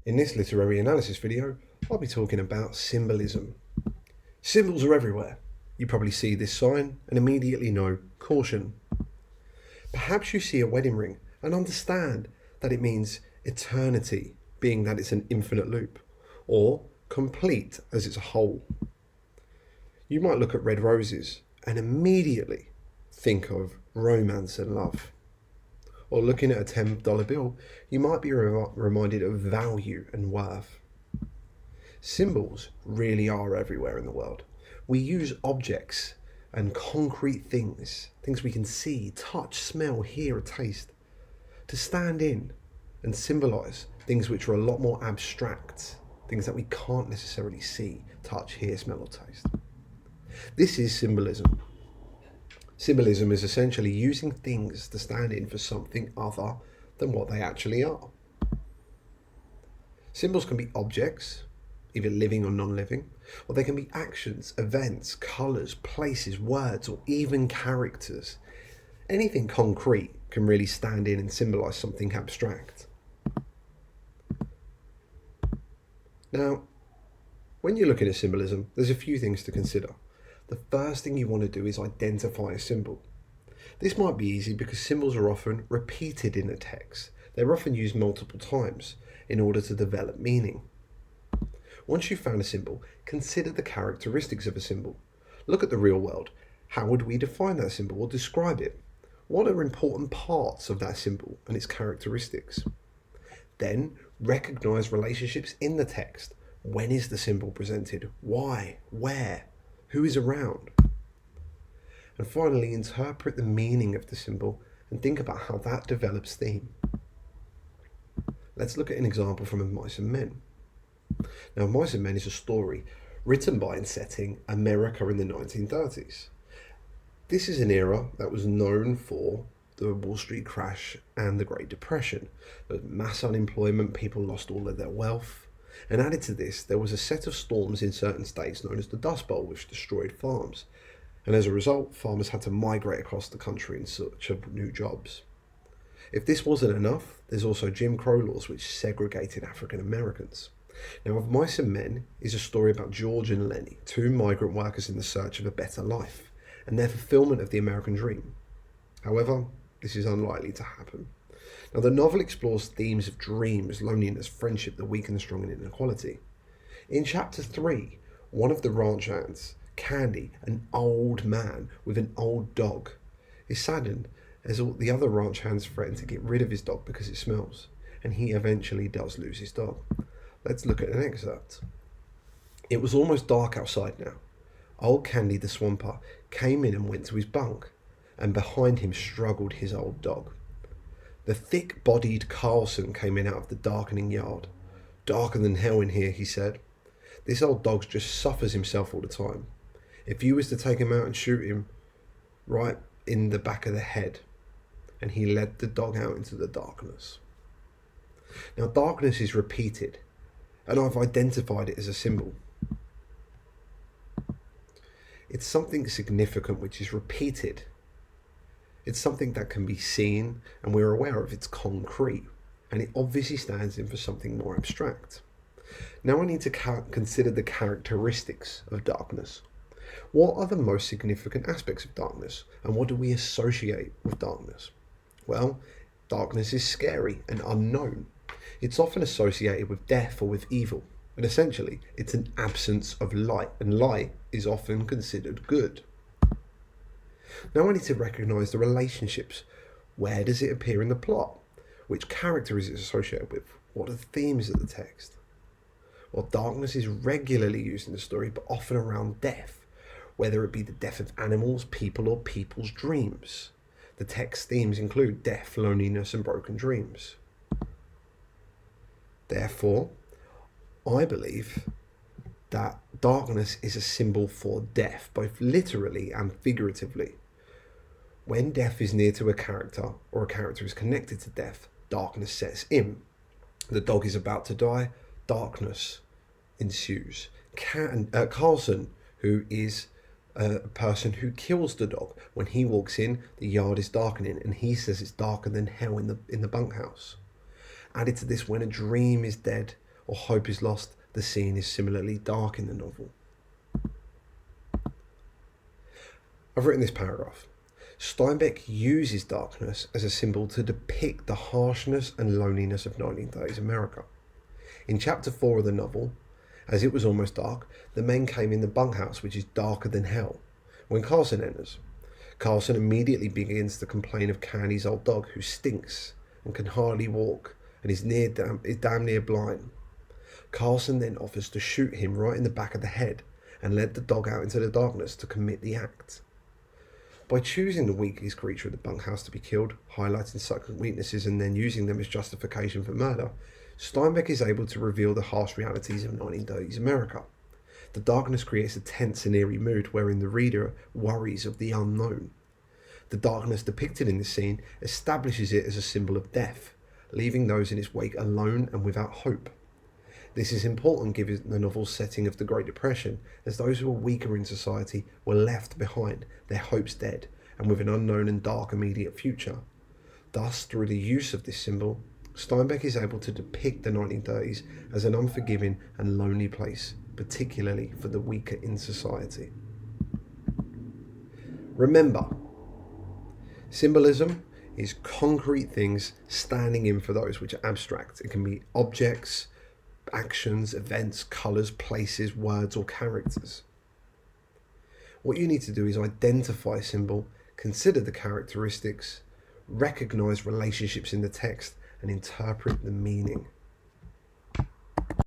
In this literary analysis video, I'll be talking about symbolism. Symbols are everywhere. You probably see this sign and immediately know caution. Perhaps you see a wedding ring and understand that it means eternity, being that it's an infinite loop, or complete as it's a whole. You might look at red roses and immediately think of romance and love. Or looking at a $10 bill, you might be reminded of value and worth. Symbols really are everywhere in the world. We use objects and concrete things we can see, touch, smell, hear, or taste, to stand in and symbolise things which are a lot more abstract, things that we can't necessarily see, touch, hear, smell, or taste. This is symbolism. Symbolism is essentially using things to stand in for something other than what they actually are. Symbols can be objects, either living or non-living, or they can be actions, events, colours, places, words, or even characters. Anything concrete can really stand in and symbolise something abstract. Now, when you're looking at symbolism, there's a few things to consider. The first thing you want to do is identify a symbol. This might be easy because symbols are often repeated in a text. They're often used multiple times in order to develop meaning. Once you've found a symbol, consider the characteristics of a symbol. Look at the real world. How would we define that symbol or describe it? What are important parts of that symbol and its characteristics? Then recognize relationships in the text. When is the symbol presented? Why? Where? Who is around? And finally, interpret the meaning of the symbol and think about how that develops theme. Let's look at an example from Of Mice and Men. Now, Of Mice and Men is a story written by and setting America in the 1930s. This is an era that was known for the Wall Street crash and the Great Depression. There was mass unemployment, people lost all of their wealth. And added to this, there was a set of storms in certain states known as the Dust Bowl, which destroyed farms. And as a result, farmers had to migrate across the country in search of new jobs. If this wasn't enough, there's also Jim Crow laws which segregated African Americans. Now, Of Mice and Men is a story about George and Lenny, two migrant workers in the search of a better life, and their fulfillment of the American dream. However, this is unlikely to happen. Now, the novel explores themes of dreams, loneliness, friendship, the weak and the strong, and inequality. In chapter 3, one of the ranch hands, Candy, an old man with an old dog, is saddened as all the other ranch hands threaten to get rid of his dog because it smells, and he eventually does lose his dog. Let's look at an excerpt. It was almost dark outside now. Old Candy the Swamper came in and went to his bunk, and behind him struggled his old dog. The thick-bodied Carlson came in out of the darkening yard. "Darker than hell in here," he said. "This old dog just suffers himself all the time. If you was to take him out and shoot him right in the back of the head," and he led the dog out into the darkness. Now, darkness is repeated, and I've identified it as a symbol. It's something significant which is repeated. It's something that can be seen, and we're aware of it's concrete, and it obviously stands in for something more abstract. Now I need to consider the characteristics of darkness. What are the most significant aspects of darkness, and what do we associate with darkness? Well, darkness is scary and unknown. It's often associated with death or with evil, and essentially it's an absence of light, and light is often considered good. Now I need to recognise the relationships. Where does it appear in the plot? Which character is it associated with? What are the themes of the text? Well, darkness is regularly used in the story, but often around death, whether it be the death of animals, people, or people's dreams. The text themes include death, loneliness, and broken dreams. Therefore, I believe that darkness is a symbol for death, both literally and figuratively. When death is near to a character, or a character is connected to death, darkness sets in. The dog is about to die, darkness ensues. Carlson, who is a person who kills the dog, when he walks in, the yard is darkening, and he says it's darker than hell in the bunkhouse. Added to this, when a dream is dead or hope is lost, the scene is similarly dark in the novel. I've written this paragraph. Steinbeck uses darkness as a symbol to depict the harshness and loneliness of 1930s America. In chapter 4 of the novel, as it was almost dark, the men came in the bunkhouse, which is darker than hell, when Carson enters. Carson immediately begins to complain of Candy's old dog, who stinks and can hardly walk and is damn near blind. Carson then offers to shoot him right in the back of the head and let the dog out into the darkness to commit the act. By choosing the weakest creature of the bunkhouse to be killed, highlighting such weaknesses and then using them as justification for murder, Steinbeck is able to reveal the harsh realities of 1930s America. The darkness creates a tense and eerie mood wherein the reader worries of the unknown. The darkness depicted in this scene establishes it as a symbol of death, leaving those in its wake alone and without hope. This is important given the novel's setting of the Great Depression, as those who were weaker in society were left behind, their hopes dead, and with an unknown and dark immediate future. Thus, through the use of this symbol, Steinbeck is able to depict the 1930s as an unforgiving and lonely place, particularly for the weaker in society. Remember, symbolism is concrete things standing in for those which are abstract. It can be objects, actions, events, colours, places, words, or characters. What you need to do is identify a symbol, consider the characteristics, recognise relationships in the text, and interpret the meaning.